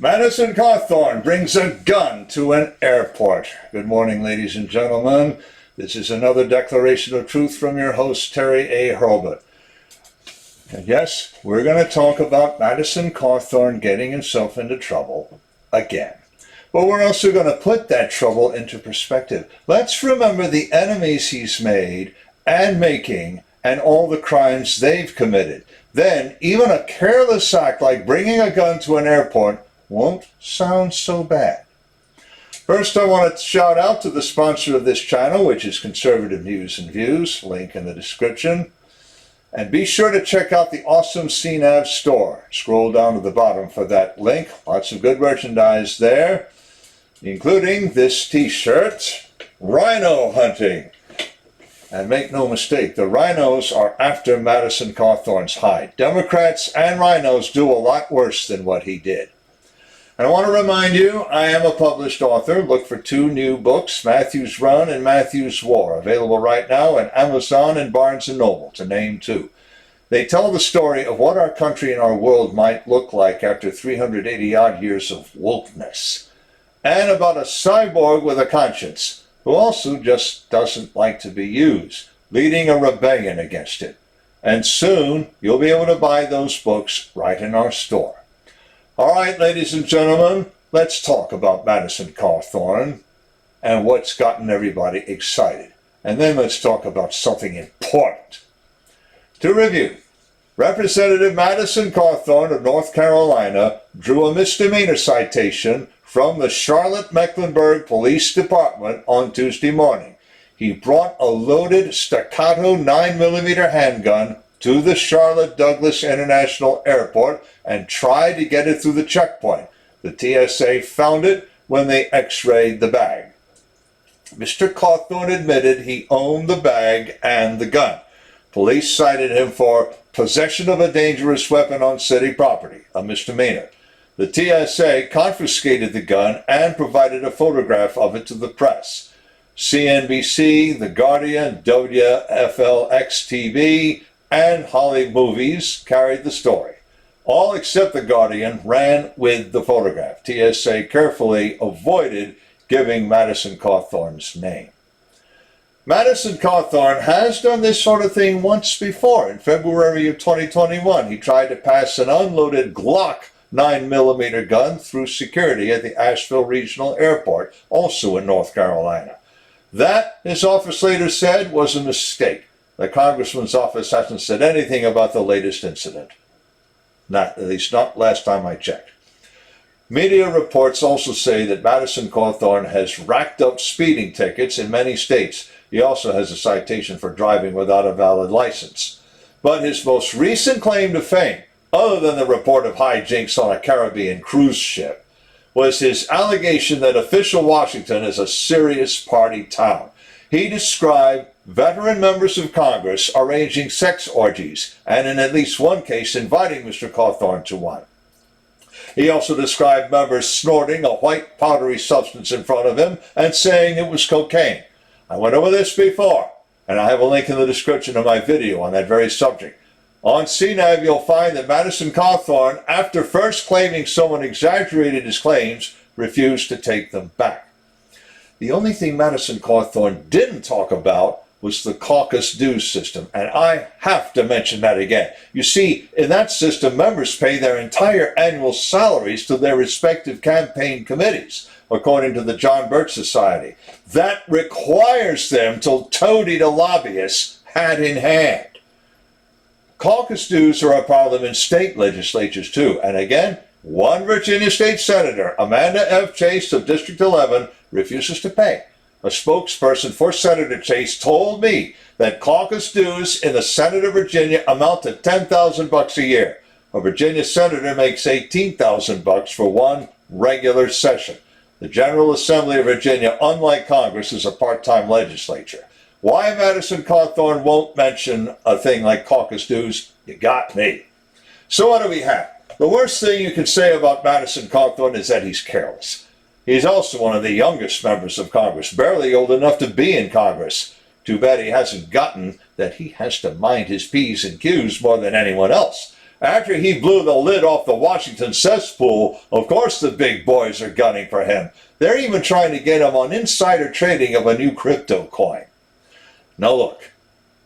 Madison Cawthorn brings a gun to an airport. Good morning, ladies and gentlemen. This is another declaration of truth from your host, Terry A. Hurlbut. And yes, we're going to talk about Madison Cawthorn getting himself into trouble again. But we're also going to put that trouble into perspective. Let's remember the enemies he's made and making and all the crimes they've committed. Then, even a careless act like bringing a gun to an airport won't sound so bad. First, I want to shout out to the sponsor of this channel, which is Conservative News and Views, link in the description. And be sure to check out the awesome CNAV Store. Scroll down to the bottom for that link. Lots of good merchandise there, including this t-shirt, Rhino Hunting. And make no mistake, the rhinos are after Madison Cawthorn's hide. Democrats and rhinos do a lot worse than what he did. And I want to remind you, I am a published author. Look for 2 new books, Matthew's Run and Matthew's War, available right now on Amazon and Barnes & Noble, to name 2. They tell the story of what our country and our world might look like after 380-odd years of wokeness, and about a cyborg with a conscience who also just doesn't like to be used, leading a rebellion against it. And soon, you'll be able to buy those books right in our store. All right, ladies and gentlemen, let's talk about Madison Cawthorn and what's gotten everybody excited. And then let's talk about something important. To review, Representative Madison Cawthorn of North Carolina drew a misdemeanor citation from the Charlotte-Mecklenburg Police Department on Tuesday morning. He brought a loaded staccato 9mm handgun to the Charlotte Douglas International Airport and tried to get it through the checkpoint. The TSA found it when they x-rayed the bag. Mr. Cawthorn admitted he owned the bag and the gun. Police cited him for possession of a dangerous weapon on city property, a misdemeanor. The TSA confiscated the gun and provided a photograph of it to the press. CNBC, The Guardian, WFLX-TV, and Holly Movies carried the story. All except The Guardian ran with the photograph. TSA carefully avoided giving Madison Cawthorn's name. Madison Cawthorn has done this sort of thing once before. In February of 2021, he tried to pass an unloaded Glock 9mm gun through security at the Asheville Regional Airport, also in North Carolina. That, his office later said, was a mistake. The congressman's office hasn't said anything about the latest incident. At least not last time I checked. Media reports also say that Madison Cawthorn has racked up speeding tickets in many states. He also has a citation for driving without a valid license. But his most recent claim to fame, other than the report of hijinks on a Caribbean cruise ship, was his allegation that official Washington is a serious party town. He described veteran members of Congress arranging sex orgies, and in at least one case inviting Mr. Cawthorn to one. He also described members snorting a white powdery substance in front of him and saying it was cocaine. I went over this before, and I have a link in the description of my video on that very subject. On CNAV, you'll find that Madison Cawthorn, after first claiming someone exaggerated his claims, refused to take them back. The only thing Madison Cawthorn didn't talk about was the caucus dues system, and I have to mention that again. You see, in that system, members pay their entire annual salaries to their respective campaign committees, according to the John Birch Society. That requires them to toady to lobbyists hand in hand. Caucus dues are a problem in state legislatures too, and again, one Virginia state senator, Amanda F. Chase of District 11, refuses to pay. A spokesperson for Senator Chase told me that caucus dues in the Senate of Virginia amount to $10,000 a year. A Virginia senator makes $18,000 for one regular session. The General Assembly of Virginia, unlike Congress, is a part-time legislature. Why Madison Cawthorn won't mention a thing like caucus dues, you got me. So what do we have? The worst thing you can say about Madison Cawthorn is that he's careless. He's also one of the youngest members of Congress, barely old enough to be in Congress. Too bad he hasn't gotten that he has to mind his P's and Q's more than anyone else. After he blew the lid off the Washington cesspool, of course the big boys are gunning for him. They're even trying to get him on insider trading of a new crypto coin. Now look,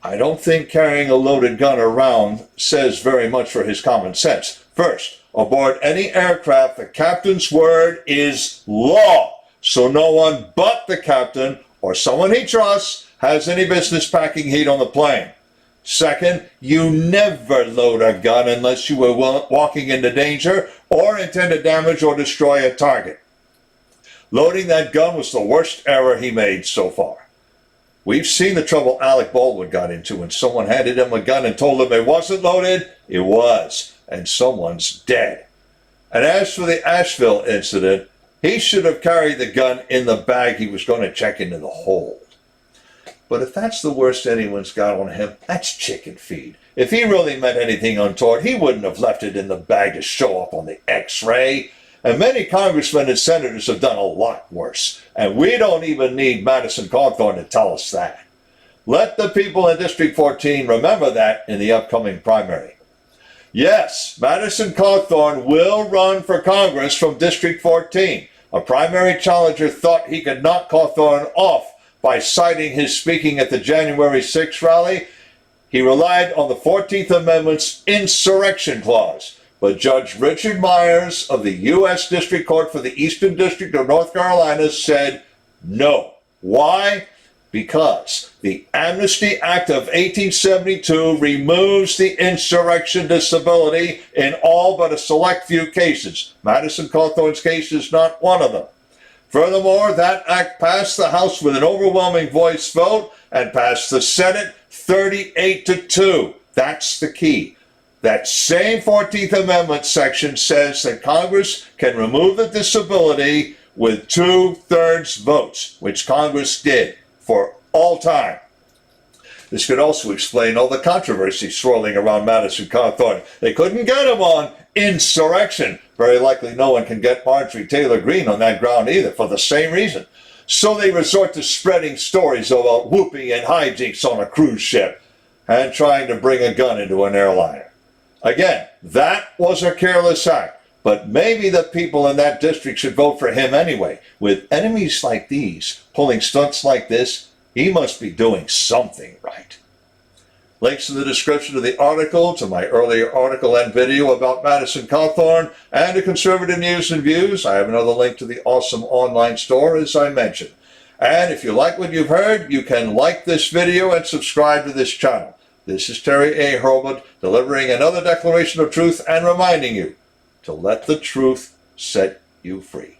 I don't think carrying a loaded gun around says very much for his common sense. First, aboard any aircraft, the captain's word is law. So no one but the captain or someone he trusts has any business packing heat on the plane. Second, you never load a gun unless you are walking into danger or intend to damage or destroy a target. Loading that gun was the worst error he made so far. We've seen the trouble Alec Baldwin got into when someone handed him a gun and told him it wasn't loaded. It was, and someone's dead. And as for the Asheville incident, he should have carried the gun in the bag he was going to check into the hold. But if that's the worst anyone's got on him, that's chicken feed. If he really meant anything untoward, he wouldn't have left it in the bag to show up on the X-ray. And many congressmen and senators have done a lot worse. And we don't even need Madison Cawthorn to tell us that. Let the people in District 14 remember that in the upcoming primary. Yes, Madison Cawthorn will run for Congress from District 14. A primary challenger thought he could knock Cawthorn off by citing his speaking at the January 6th rally. He relied on the 14th Amendment's insurrection clause. But Judge Richard Myers of the U.S. District Court for the Eastern District of North Carolina said no. Why? Because the Amnesty Act of 1872 removes the insurrection disability in all but a select few cases. Madison Cawthorn's case is not one of them. Furthermore, that act passed the House with an overwhelming voice vote and passed the Senate 38-2. That's the key. That same 14th Amendment section says that Congress can remove the disability with 2/3 votes, which Congress did for all time. This could also explain all the controversy swirling around Madison Cawthorn. They couldn't get him on insurrection. Very likely no one can get Marjorie Taylor Greene on that ground either, for the same reason. So they resort to spreading stories about whooping and hijinks on a cruise ship and trying to bring a gun into an airliner. Again, that was a careless act, but maybe the people in that district should vote for him anyway. With enemies like these pulling stunts like this, he must be doing something right. Links in the description of the article to my earlier article and video about Madison Cawthorn and to conservative news and views. I have another link to the awesome online store, as I mentioned. And if you like what you've heard, you can like this video and subscribe to this channel. This is Terry A. Hurlbut, delivering another declaration of truth and reminding you to let the truth set you free.